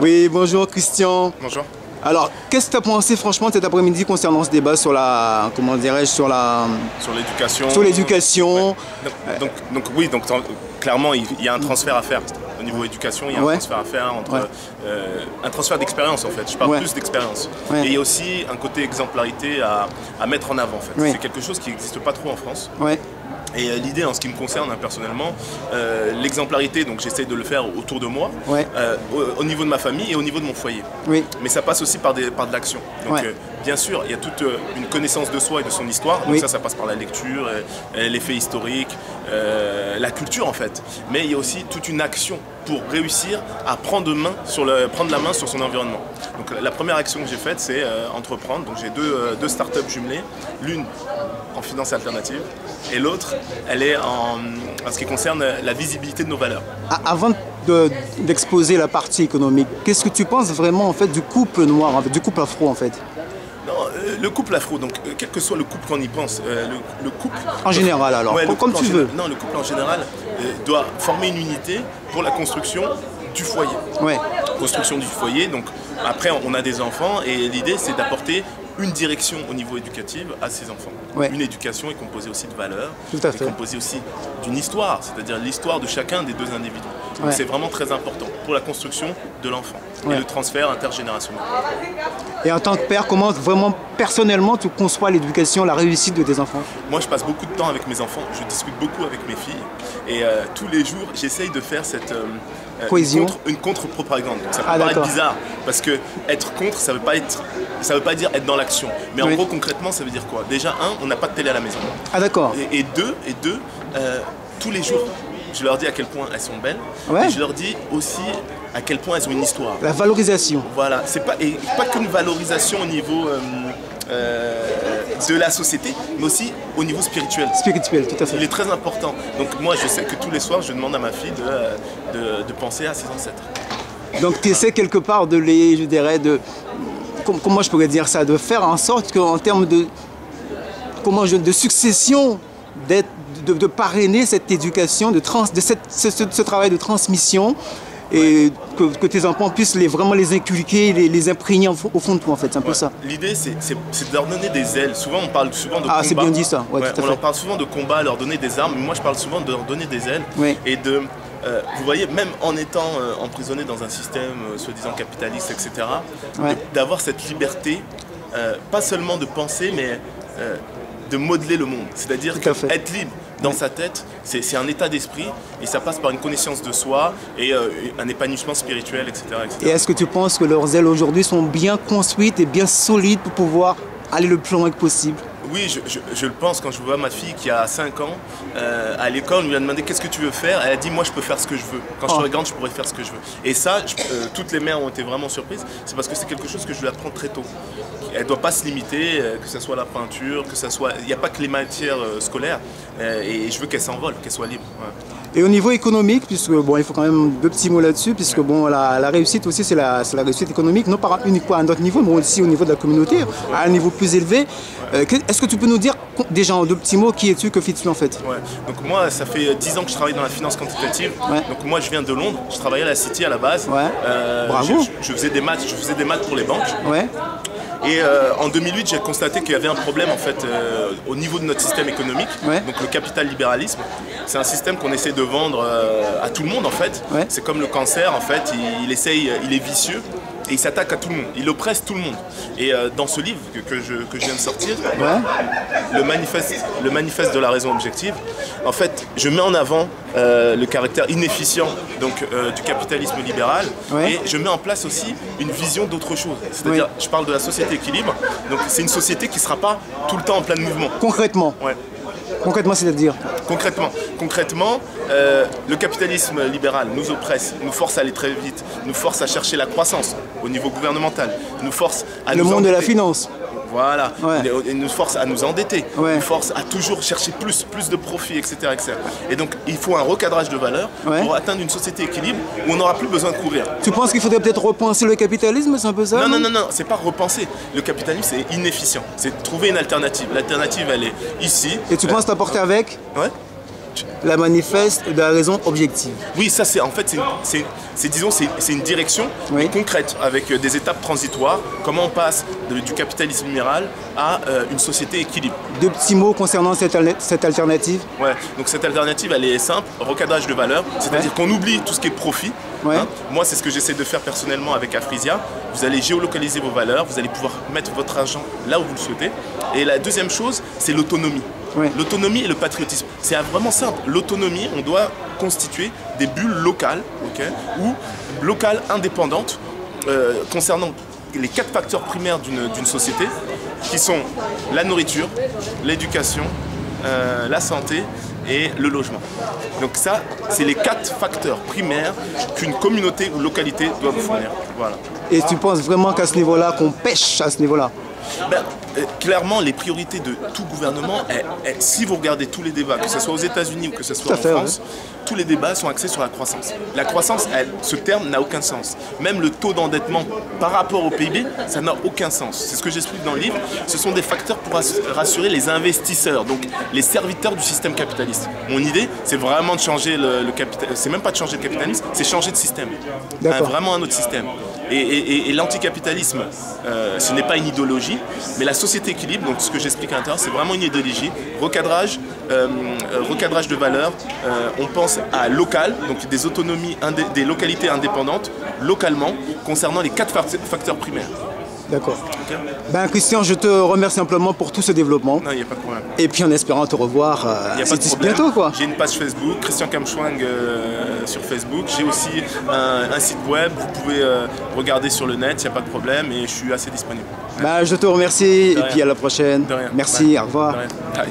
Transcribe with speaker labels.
Speaker 1: Oui, bonjour Christian.
Speaker 2: Bonjour.
Speaker 1: Alors, qu'est-ce que tu as pensé franchement cet après-midi concernant ce débat sur la, comment dirais-je, sur
Speaker 2: l'éducation.
Speaker 1: Sur l'éducation.
Speaker 2: Ouais. Oui, clairement, il y a un transfert à faire. Au niveau éducation, il y a un transfert à faire entre un transfert d'expérience en fait. Je parle plus d'expérience. Et il y a aussi un côté exemplarité à mettre en avant en fait. C'est quelque chose qui n'existe pas trop en France. Et l'idée en ce qui me concerne personnellement, l'exemplarité, donc j'essaye de le faire autour de moi, au niveau de ma famille et au niveau de mon foyer. Mais ça passe aussi par de l'action. Donc bien sûr, il y a toute une connaissance de soi et de son histoire. Donc ça passe par la lecture, les faits historiques, la culture en fait. Mais il y a aussi toute une action pour réussir à prendre la main sur son environnement. Donc la première action que j'ai faite, c'est entreprendre. Donc j'ai deux startups jumelées, l'une en finance alternative et l'autre, elle est en ce qui concerne la visibilité de nos valeurs.
Speaker 1: Avant d'exposer la partie économique, qu'est-ce que tu penses vraiment en fait du couple noir, en fait, du couple afro en fait?
Speaker 2: Le couple afro, donc quel que soit le couple qu'on y pense, le couple...
Speaker 1: En général alors, comme tu veux.
Speaker 2: Non, le couple en général doit former une unité pour la construction du foyer. Construction du foyer, donc après on a des enfants et l'idée c'est d'apporter une direction au niveau éducatif à ces enfants. Une éducation est composée aussi de valeurs, est composée aussi d'une histoire, c'est-à-dire l'histoire de chacun des deux individus. Donc c'est vraiment très important pour la construction de l'enfant et le transfert intergénérationnel.
Speaker 1: Et en tant que père, comment vraiment personnellement tu conçois l'éducation, la réussite de tes enfants?
Speaker 2: Moi je passe beaucoup de temps avec mes enfants, je discute beaucoup avec mes filles et tous les jours j'essaye de faire cette...
Speaker 1: cohésion.
Speaker 2: Une contre-propagande. Ça peut paraître bizarre, parce que être contre, ça veut pas dire être dans l'action. Mais en gros, concrètement, ça veut dire quoi? Déjà, on n'a pas de télé à la maison. Et deux, tous les jours, je leur dis à quel point elles sont belles, et je leur dis aussi à quel point elles ont une histoire.
Speaker 1: La valorisation.
Speaker 2: Voilà, et pas qu'une valorisation au niveau de la société, mais aussi au niveau spirituel.
Speaker 1: Spirituel, tout à fait.
Speaker 2: Il est très important. Donc moi, je sais que tous les soirs, je demande à ma fille de penser à ses ancêtres. Donc
Speaker 1: tu essaies quelque part de les, je dirais, comment je pourrais dire ça, de faire en sorte qu'en termes de succession, de parrainer cette éducation, ce travail de transmission, et que tes enfants puissent vraiment les inculquer, les imprégner au fond de toi en fait, c'est un peu ça.
Speaker 2: L'idée c'est de leur donner des ailes. Souvent on parle souvent de combat.
Speaker 1: Ah c'est bien dit ça, tout à fait.
Speaker 2: On leur parle souvent de combat, leur donner des armes, mais moi je parle souvent de leur donner des ailes et de... vous voyez, même en étant emprisonné dans un système soi-disant capitaliste, etc., d'avoir cette liberté, pas seulement de penser, mais de modeler le monde. C'est-à-dire être libre dans sa tête, c'est un état d'esprit et ça passe par une connaissance de soi et un épanouissement spirituel, etc.
Speaker 1: Et est-ce que tu penses que leurs ailes aujourd'hui sont bien construites et bien solides pour pouvoir aller le plus loin que possible?
Speaker 2: Oui, je le pense. Quand je vois ma fille qui a 5 ans, à l'école, on lui a demandé qu'est-ce que tu veux faire. Elle a dit moi je peux faire ce que je veux. Quand je serai grande, je pourrai faire ce que je veux. Et ça, toutes les mères ont été vraiment surprises. C'est parce que c'est quelque chose que je lui apprends très tôt. Elle ne doit pas se limiter, que ce soit la peinture, que ce soit... Il n'y a pas que les matières scolaires. Et je veux qu'elle s'envole, qu'elle soit libre.
Speaker 1: Et au niveau économique, puisque bon, il faut quand même 2 petits mots là-dessus, puisque bon, la réussite aussi, c'est la réussite économique, non pas uniquement à notre niveau, mais aussi au niveau de la communauté, à un niveau plus élevé. Est-ce que tu peux nous dire déjà en 2 petits mots qui es-tu, que fais-tu en fait?
Speaker 2: Donc moi, ça fait 10 ans que je travaille dans la finance quantitative. Donc moi, je viens de Londres, je travaillais à la City à la base.
Speaker 1: Bravo.
Speaker 2: Je faisais des maths pour les banques. Et en 2008, j'ai constaté qu'il y avait un problème en fait au niveau de notre système économique, donc le capital libéralisme. C'est un système qu'on essaie de vendre à tout le monde en fait. C'est comme le cancer en fait, il est vicieux et il s'attaque à tout le monde, il oppresse tout le monde. Et dans ce livre que je viens de sortir, le manifeste de la raison objective, en fait, je mets en avant le caractère inefficient du capitalisme libéral et je mets en place aussi une vision d'autre chose. C'est-à-dire, je parle de la société équilibre, donc c'est une société qui ne sera pas tout le temps en plein mouvement.
Speaker 1: Concrètement Concrètement, c'est-à-dire
Speaker 2: Concrètement, le capitalisme libéral nous oppresse, nous force à aller très vite, nous force à chercher la croissance au niveau gouvernemental, nous force à
Speaker 1: le monde de la finance.
Speaker 2: Voilà, il nous force à nous endetter, nous force à toujours chercher plus de profit, etc., etc. Et donc, il faut un recadrage de valeurs pour atteindre une société équilibre où on n'aura plus besoin de courir.
Speaker 1: Tu penses qu'il faudrait peut-être repenser le capitalisme, c'est un peu ça?
Speaker 2: Non, c'est pas repenser. Le capitalisme, c'est inefficient. C'est trouver une alternative. L'alternative, elle est ici.
Speaker 1: Et tu penses t'apporter avec? la manifeste de la raison objective.
Speaker 2: Oui, ça c'est en fait, c'est une direction concrète avec des étapes transitoires. Comment on passe du capitalisme libéral à une société équilibrée.
Speaker 1: Deux petits mots concernant cette alternative.
Speaker 2: Ouais, donc cette alternative elle est simple, recadrage de valeur, c'est-à-dire qu'on oublie tout ce qui est profit. Hein. Moi c'est ce que j'essaie de faire personnellement avec Afrisia. Vous allez géolocaliser vos valeurs, vous allez pouvoir mettre votre argent là où vous le souhaitez. Et la deuxième chose, c'est l'autonomie. L'autonomie et le patriotisme. C'est vraiment simple. L'autonomie, on doit constituer des bulles locales, ou locales indépendantes concernant les 4 facteurs primaires d'une société, qui sont la nourriture, l'éducation, la santé et le logement. Donc ça, c'est les 4 facteurs primaires qu'une communauté ou localité doit vous fournir. Voilà.
Speaker 1: Et tu penses vraiment qu'à ce niveau-là, qu'on pêche à ce niveau-là?
Speaker 2: Clairement, les priorités de tout gouvernement, si vous regardez tous les débats, que ce soit aux États-Unis ou que ce soit en France, tous les débats sont axés sur la croissance. La croissance, ce terme n'a aucun sens. Même le taux d'endettement par rapport au PIB, ça n'a aucun sens. C'est ce que j'explique dans le livre. Ce sont des facteurs pour rassurer les investisseurs, donc les serviteurs du système capitaliste. Mon idée, c'est vraiment de changer le capitalisme. C'est même pas de changer le capitalisme, c'est changer de système. Vraiment un autre système. Et l'anticapitalisme, ce n'est pas une idéologie, mais la société équilibre, donc ce que j'explique à l'intérieur, c'est vraiment une idéologie. Recadrage de valeurs, on pense à local, donc des autonomies, des localités indépendantes, localement, concernant les 4 facteurs primaires.
Speaker 1: D'accord. Christian, je te remercie amplement pour tout ce développement.
Speaker 2: Non, il n'y a pas de problème.
Speaker 1: Et puis en espérant te revoir bientôt, quoi.
Speaker 2: J'ai une page Facebook, Christian Kamchwang sur Facebook. J'ai aussi un site web, vous pouvez regarder sur le net, il n'y a pas de problème et je suis assez disponible.
Speaker 1: Je te remercie et puis à la prochaine.
Speaker 2: De rien.
Speaker 1: Merci, au revoir.
Speaker 2: De rien.